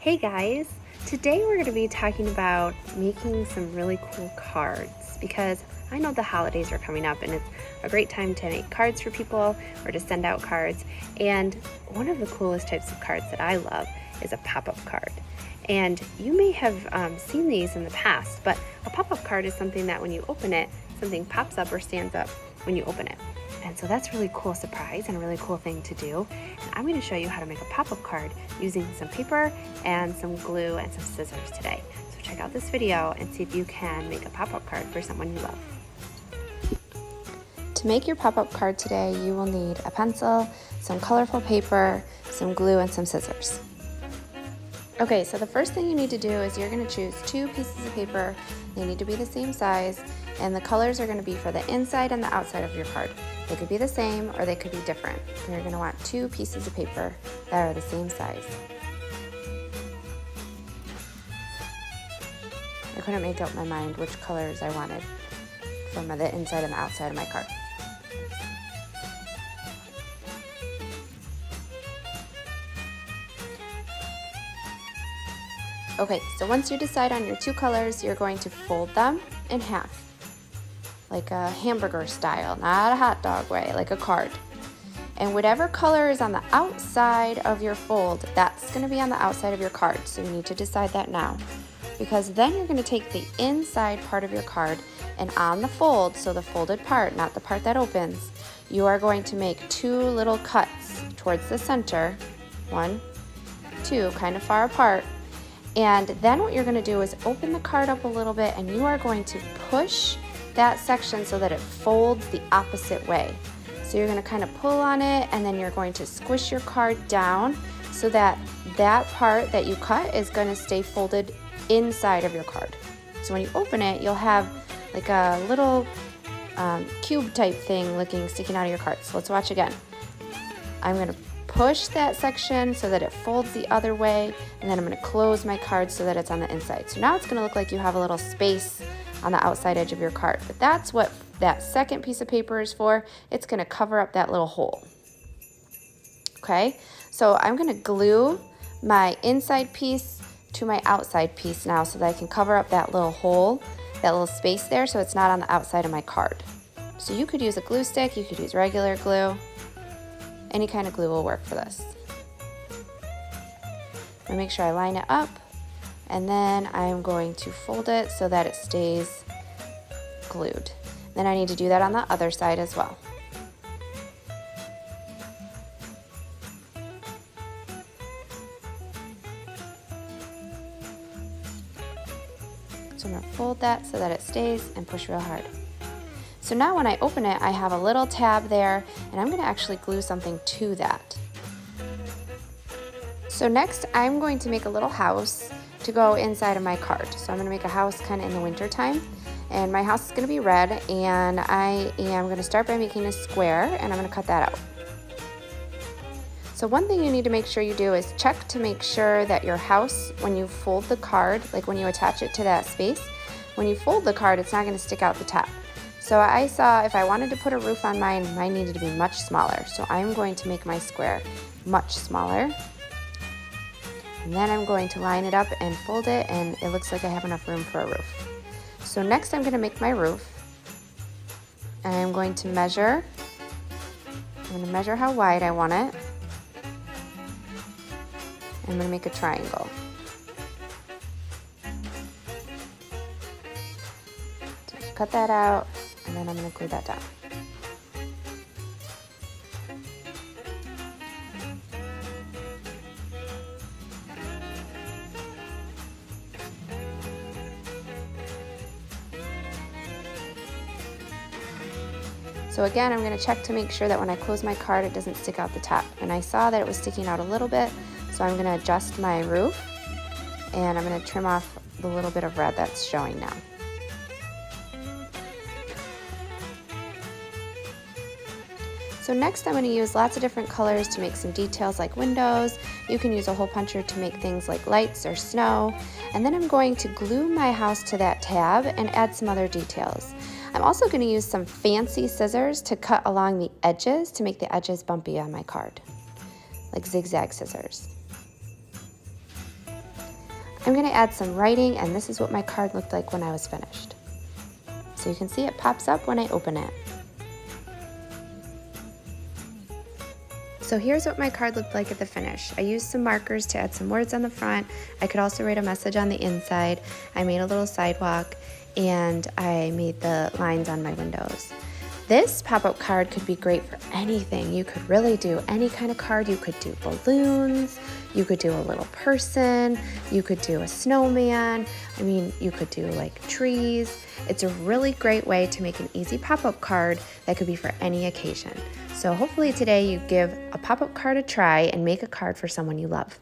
Hey guys, today we're going to be talking about making some really cool cards because I know the holidays are coming up and it's a great time to make cards for people or to send out cards. And one of the coolest types of cards that I love is a pop-up card. And you may have seen these in the past, but a pop-up card is something that when you open it, something pops up or stands up when you open it. And so that's a really cool surprise and a really cool thing to do. And I'm going to show you how to make a pop-up card using some paper and some glue and some scissors today. So check out this video and see if you can make a pop-up card for someone you love. To make your pop-up card today, you will need a pencil, some colorful paper, some glue, and some scissors. Okay, so the first thing you need to do is you're going to choose 2 pieces of paper. They need to be the same size, and the colors are going to be for the inside and the outside of your card. They could be the same or they could be different. And you're going to want 2 pieces of paper that are the same size. I couldn't make up my mind which colors I wanted from the inside and the outside of my card. Okay, so once you decide on your 2 colors, you're going to fold them in half, like a hamburger style, not a hot dog way, like a card. And whatever color is on the outside of your fold, that's going to be on the outside of your card. So you need to decide that now, because then you're going to take the inside part of your card and on the fold, so the folded part, not the part that opens, you are going to make 2 little cuts towards the center, 1, 2, kind of far apart. And then what you're going to do is open the card up a little bit and you are going to push that section so that it folds the opposite way. So you're going to kind of pull on it and then you're going to squish your card down so that that part that you cut is going to stay folded inside of your card. So when you open it, you'll have like a little cube type thing sticking out of your card. So let's watch again. I'm going to push that section so that it folds the other way, and then I'm going to close my card so that it's on the inside. So now it's going to look like you have a little space on the outside edge of your card, but that's what that second piece of paper is for. It's going to cover up that little hole. Okay, so I'm going to glue my inside piece to my outside piece now so that I can cover up that little hole, that little space there, so it's not on the outside of my card. So you could use a glue stick, you could use regular glue. Any kind of glue will work for this. I'm going to make sure I line it up, and then I'm going to fold it so that it stays glued. Then I need to do that on the other side as well. So I'm going to fold that so that it stays and push real hard. So now when I open it, I have a little tab there, and I'm going to actually glue something to that. So next, I'm going to make a little house to go inside of my card. So I'm going to make a house kind of in the winter time, and my house is going to be red, and I am going to start by making a square, and I'm going to cut that out. So one thing you need to make sure you do is check to make sure that your house, when you fold the card, like when you attach it to that space, when you fold the card, it's not going to stick out the top. So I saw if I wanted to put a roof on mine needed to be much smaller. So I'm going to make my square much smaller. And then I'm going to line it up and fold it, and it looks like I have enough room for a roof. So next I'm going to make my roof. And I'm going to measure. I'm going to measure how wide I want it. I'm going to make a triangle. So cut that out. And then I'm going to glue that down. So again, I'm going to check to make sure that when I close my card, it doesn't stick out the top. And I saw that it was sticking out a little bit, so I'm going to adjust my roof, and I'm going to trim off the little bit of red that's showing now. So next I'm going to use lots of different colors to make some details like windows. You can use a hole puncher to make things like lights or snow. And then I'm going to glue my house to that tab and add some other details. I'm also going to use some fancy scissors to cut along the edges to make the edges bumpy on my card, like zigzag scissors. I'm going to add some writing, and this is what my card looked like when I was finished. So you can see it pops up when I open it. So here's what my card looked like at the finish. I used some markers to add some words on the front. I could also write a message on the inside. I made a little sidewalk, and I made the lines on my windows. This pop-up card could be great for anything. You could really do any kind of card. You could do balloons, you could do a little person, you could do a snowman. I mean, you could do like trees. It's a really great way to make an easy pop-up card that could be for any occasion. So hopefully today you give a pop-up card a try and make a card for someone you love.